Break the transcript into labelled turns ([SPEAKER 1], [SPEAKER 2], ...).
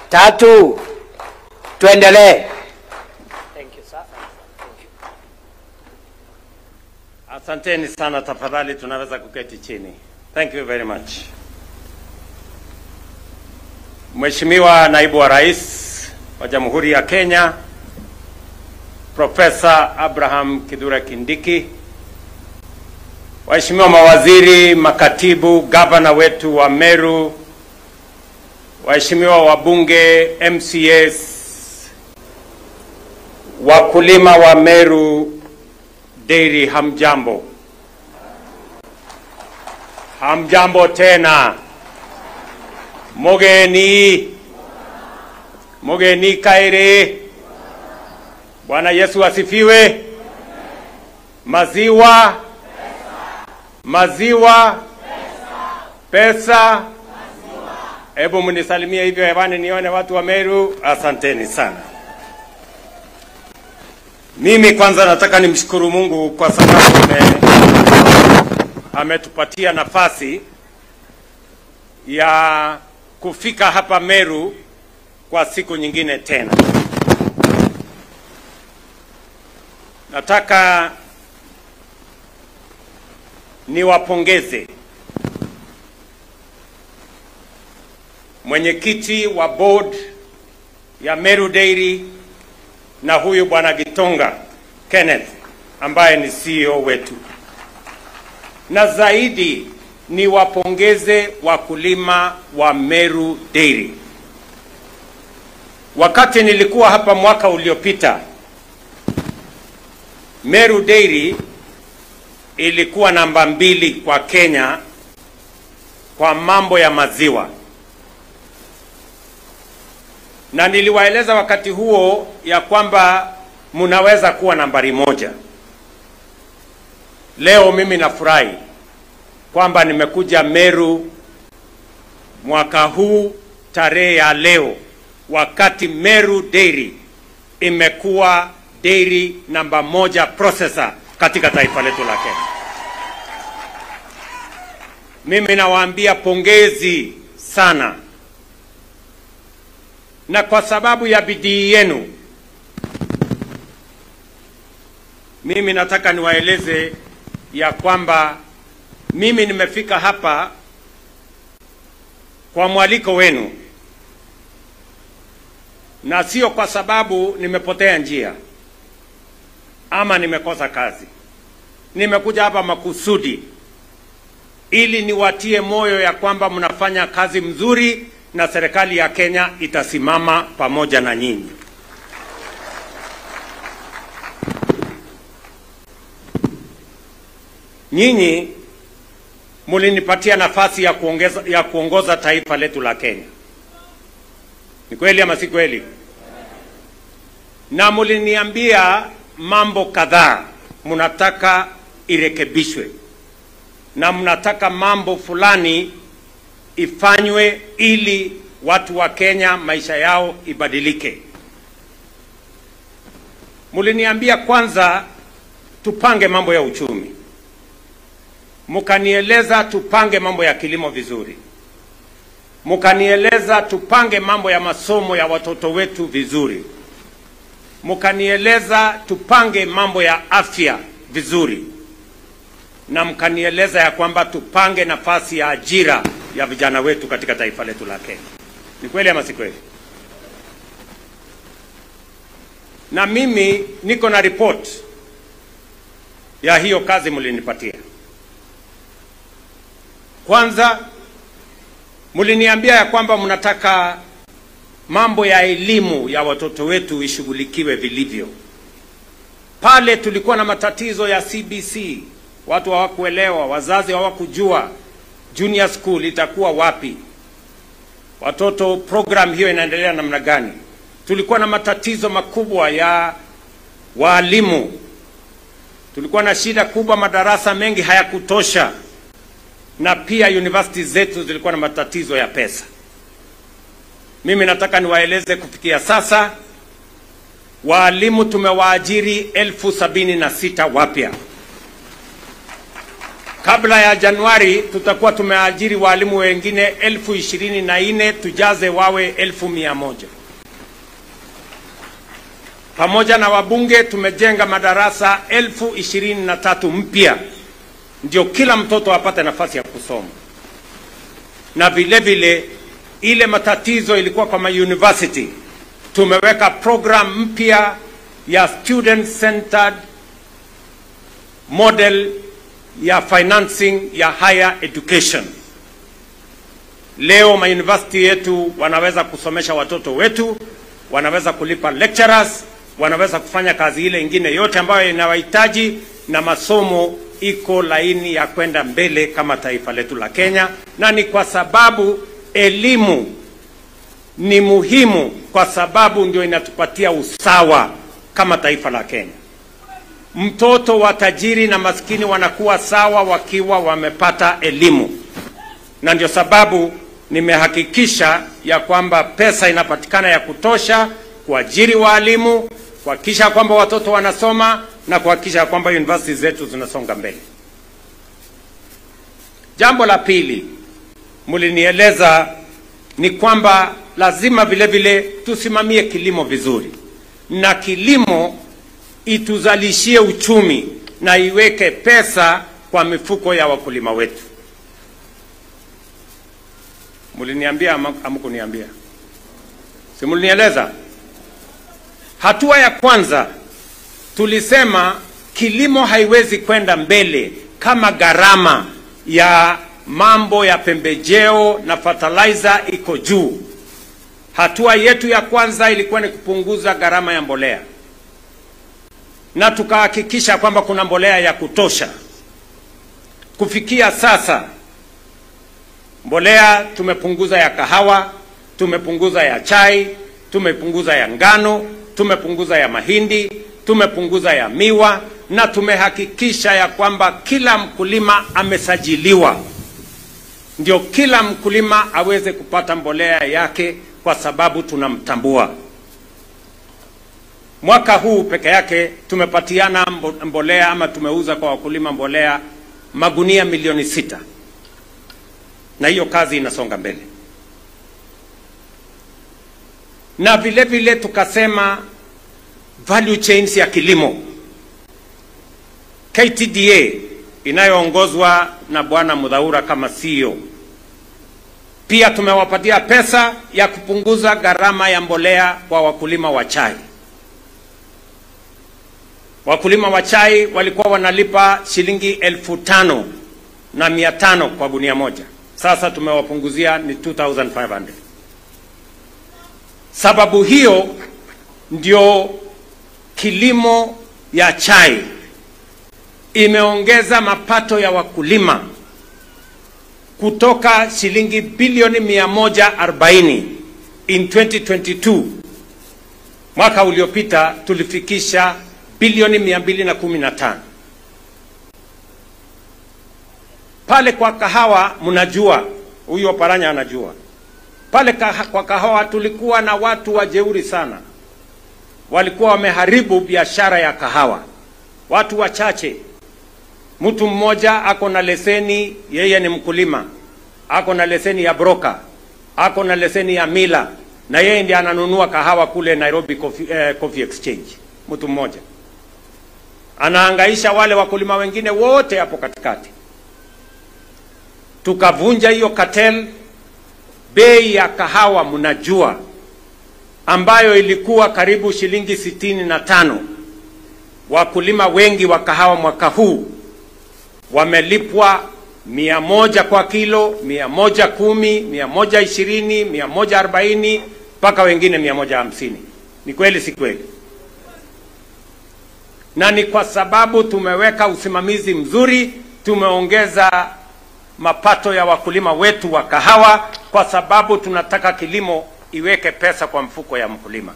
[SPEAKER 1] Tatu, tuendelee.
[SPEAKER 2] Thank you, sir.
[SPEAKER 3] Asanteni sana, tafadhali tunaweza kuketi chini. Thank you very much. Mheshimiwa Naibu wa Rais wa Jamhuri ya Kenya, Profesa Abraham Kithure Kindiki, waheshimiwa mawaziri, makatibu, gavana wetu wa Meru, waheshimiwa wabunge, MCAs, wakulima wa Meru Dairy, hamjambo. Hamjambo tena. Mugeni kaire. Bwana Yesu asifiwe. Maziwa pesa. Hebu mnisalimie hivyo hewani nione watu wa Meru. Asanteni sana. Mimi kwanza nataka nimshukuru Mungu kwa sababu ametupatia nafasi ya kufika hapa Meru kwa siku nyingine tena. Nataka niwapongeze mwenyekiti wa board ya Meru Dairy na huyu bwana Gitonga Kenneth ambaye ni CEO wetu, na zaidi niwapongeze wakulima wa Meru Dairy. Wakati nilikuwa hapa mwaka uliopita, Meru Dairy ilikuwa namba 2 kwa Kenya kwa mambo ya maziwa, na niliwaeleza wakati huo ya kwamba munaweza kuwa nambari 1. Leo mimi nafurahi kwamba nimekuja Meru mwaka huu tarehe ya leo, wakati Meru Dairy imekuwa dairy namba 1 processor katika taifa letu la Kenya. Mimi nawaambia pongezi sana, na kwa sababu ya bidii yenu, mimi nataka niwaeleze ya kwamba mimi nimefika hapa kwa mwaliko wenu, na sio kwa sababu nimepotea njia ama nimekosa kazi. Nimekuja hapa makusudi ili niwatie moyo ya kwamba mnafanya kazi mzuri na serikali ya Kenya itasimama pamoja na nyinyi. Nyinyi mulinipatia nafasi ya kuongoza taifa letu la Kenya. Ni kweli ama si kweli? Na muliniambia mambo kadhaa mnataka irekebishwe, na mnataka mambo fulani ifanywe ili watu wa Kenya maisha yao ibadilike. Muliniambia kwanza tupange mambo ya uchumi. Mukanieleza tupange mambo ya kilimo vizuri. Mukanieleza tupange mambo ya masomo ya watoto wetu vizuri. Mukanieleza tupange mambo ya afya vizuri. Na mkanieleza ya kwamba tupange nafasi ya ajira ya vijana wetu katika taifa letu la Kenya. Ni kweli ama si kweli? Na mimi niko na report ya hiyo kazi mlinipatia. Kwanza muliniambia ya kwamba mnataka mambo ya elimu ya watoto wetu ishughulikiwe vilivyo. Pale tulikuwa na matatizo ya CBC, watu hawakuelewa, wazazi hawakujua junior school itakuwa wapi, watoto program hiyo inaendelea namna gani. Tulikuwa na matatizo makubwa ya walimu, tulikuwa na shida kubwa, madarasa mengi hayakutosha, na pia university zetu zilikuwa na matatizo ya pesa. Mimi nataka niwaeleze kufikia sasa walimu tumewaajiri 76,000 wapya. Kabla ya Januari tutakuwa tumeajiri walimu wengine 24,000 tujaze wawe 100,000. Pamoja na wabunge tumejenga madarasa 23,000 mpya, ndio kila mtoto apate nafasi ya kusoma. Na vile vile ile matatizo ilikuwa kwa university, tumeweka program mpya ya student centered model ya financing ya higher education. Leo university yetu wanaweza kusomesha watoto wetu, wanaweza kulipa lecturers, wanaweza kufanya kazi ile ingine yote ambayo inawahitaji, na masomo iko laini ya kwenda mbele kama taifa letu la Kenya. Na ni kwa sababu elimu ni muhimu, kwa sababu ndio inatupatia usawa kama taifa la Kenya. Mtoto wa tajiri na maskini wanakuwa sawa wakiwa wamepata elimu, na ndio sababu nimehakikisha ya kwamba pesa inapatikana ya kutosha kuajiri walimu, kuhakikisha kwamba watoto wanasoma na kuhakikisha kwamba university zetu zinasonga mbele. Jambo la pili mlinieleza ni kwamba lazima vile vile tusimamie kilimo vizuri, na kilimo ituzalishie uchumi na iweke pesa kwa mifuko ya wakulima wetu. Mliniambia hamkuniambia? Si mlinieleza? Hatua ya kwanza tulisema kilimo haiwezi kwenda mbele kama gharama ya mambo ya pembejeo na fertilizer iko juu. Hatua yetu ya kwanza ilikuwa ni kupunguza gharama ya mbolea, na tukahakikisha kwamba kuna mbolea ya kutosha. Kufikia sasa mbolea tumepunguza ya kahawa, tumepunguza ya chai, tumepunguza ya ngano, tumepunguza ya mahindi, tumepunguza ya miwa, na tumehakikisha ya kwamba kila mkulima amesajiliwa, ndio kila mkulima aweze kupata mbolea yake, kwa sababu tunamtambua. Mwaka huu peke yake tumepatiana mbolea ama tumeuza kwa wakulima mbolea magunia milioni 6, na hiyo kazi inasonga mbele. Na vile vile tukasema value chains ya kilimo, KTDA inayoongozwa na Bwana Mudhaura kama CEO, pia tumewapatia pesa ya kupunguza gharama ya mbolea kwa wakulima wa chai. Wakulima wa chai walikuwa wanalipa shilingi 5,500 kwa gunia moja. Sasa tumewapunguzia ni 2,500. Sababu hiyo ndio kilimo ya chai imeongeza mapato ya wakulima kutoka shilingi bilioni 140 in 2022. Mwaka uliopita tulifikisha bilioni 215. Pale kwa kahawa, mnajua, huyo Paranya anajua, pale kwa kahawa tulikuwa na watu wajeuri sana, walikuwa wameharibu biashara ya kahawa. Watu wachache, mtu mmoja ako na leseni, yeye ni mkulima, ako na leseni ya broker, ako na leseni ya mila, na yeye ndiye ananunua kahawa kule Nairobi Coffee Exchange. Mtu mmoja anahangaisha wale wakulima wengine wote hapo katikati. Tukavunja hiyo cartel. Bei ya kahawa mnajua, ambayo ilikuwa karibu shilingi 65, wakulima wengi wa kahawa mwaka huu wamelipwa 100 kwa kilo, 110, 120, 140, mpaka wengine 150. Ni kweli si kweli? Na ni kwa sababu tumeweka usimamizi mzuri, tumeongeza mapato ya wakulima wetu wa kahawa, kwa sababu tunataka kilimo iweke pesa kwa mfuko ya mkulima.